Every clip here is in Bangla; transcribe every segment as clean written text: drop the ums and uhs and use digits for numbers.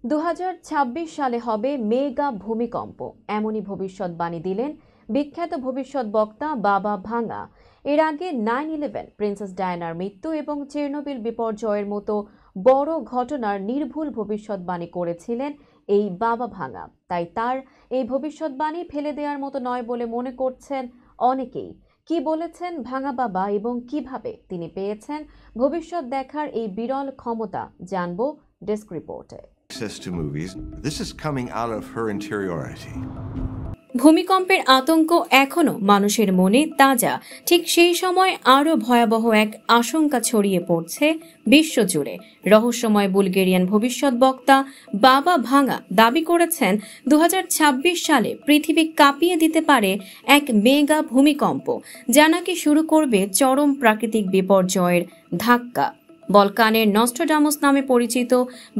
2026 সালে হবে মেগা ভূমিকম্প, এমনই ভবিষ্যৎবাণী দিলেন বিখ্যাত ভবিষ্যৎ বক্তা বাবা ভাঙা। এর আগে 9/11, প্রিন্সেস ডায়ানার মৃত্যু এবং চেরনোবিল বিপর্যয়ের মতো বড় ঘটনার নির্ভুল ভবিষ্যৎবাণী করেছিলেন এই বাবা ভাঙা। তাই তার এই ভবিষ্যৎবাণী ফেলে দেওয়ার মতো নয় বলে মনে করছেন অনেকেই। কি বলেছেন ভাঙা বাবা এবং কিভাবে তিনি পেয়েছেন ভবিষ্যৎ দেখার এই বিরল ক্ষমতা, জানবো ডেস্ক রিপোর্টে। Access to movies. This is coming out of her interiority. ভূমিকম্পের আতঙ্ক এখনো মানুষের মনে তাজা। ঠিক সেই সময় আরও ভয়াবহ এক আশঙ্কা ছড়িয়ে পড়ছে বিশ্বজুড়ে। রহস্যময় বুলগেরিয়ান ভবিষ্যৎ বক্তা বাবা ভাঙা দাবি করেছেন 2026 সালে পৃথিবী কাঁপিয়ে দিতে পারে এক মেগা ভূমিকম্প, যা নাকি শুরু করবে চরম প্রাকৃতিক বিপর্যয়ের ধাক্কা। বলকানের নস্ট্রাডামস নামে পরিচিত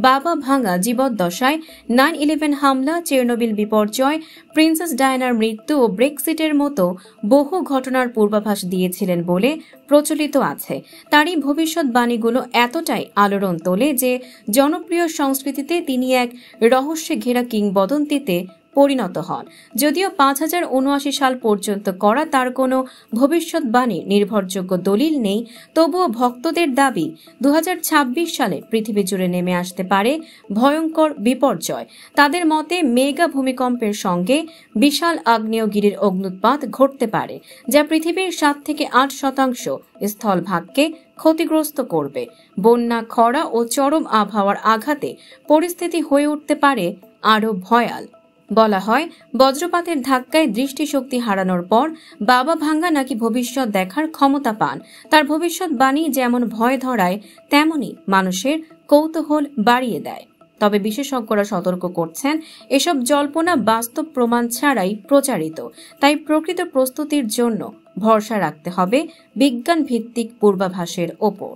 বাবা ভাঙা জীবদ্দশায় 9/11 হামলা, চেরনোবিল বিপর্যয়, প্রিন্সেস ডায়ানার মৃত্যু ও ব্রেক্সিটের মতো বহু ঘটনার পূর্বাভাস দিয়েছিলেন বলে প্রচলিত আছে। তারই ভবিষ্যৎবাণীগুলো এতটাই আলোড়ন তোলে যে জনপ্রিয় সংস্কৃতিতে তিনি এক রহস্যে ঘেরা কিংবদন্তিতে পরিণত হন। যদিও 5079 সাল পর্যন্ত করা তার কোনো ভবিষ্যৎবাণীর নির্ভরযোগ্য দলিল নেই, তবুও ভক্তদের দাবি 2026 সালে পৃথিবী জুড়ে নেমে আসতে পারে ভয়ঙ্কর বিপর্যয়। তাদের মতে মেগা ভূমিকম্পের সঙ্গে বিশাল আগ্নেয়গিরির অগ্ন্যুৎপাত ঘটতে পারে, যা পৃথিবীর 7 থেকে 8% স্থলভাগকে ক্ষতিগ্রস্ত করবে। বন্যা, খরা ও চরম আবহাওয়ার আঘাতে পরিস্থিতি হয়ে উঠতে পারে আরও ভয়াল। বলা হয়, বজ্রপাতের ধাক্কায় দৃষ্টিশক্তি হারানোর পর বাবা ভাঙ্গা নাকি ভবিষ্যৎ দেখার ক্ষমতা পান। তার ভবিষ্যৎবাণী যেমন ভয় ধরায়, তেমনি মানুষের কৌতূহল বাড়িয়ে দেয়। তবে বিশেষজ্ঞরা সতর্ক করছেন, এসব জল্পনা বাস্তব প্রমাণ ছাড়াই প্রচারিত। তাই প্রকৃত প্রস্তুতির জন্য ভরসা রাখতে হবে বিজ্ঞান ভিত্তিক পূর্বাভাসের ওপর।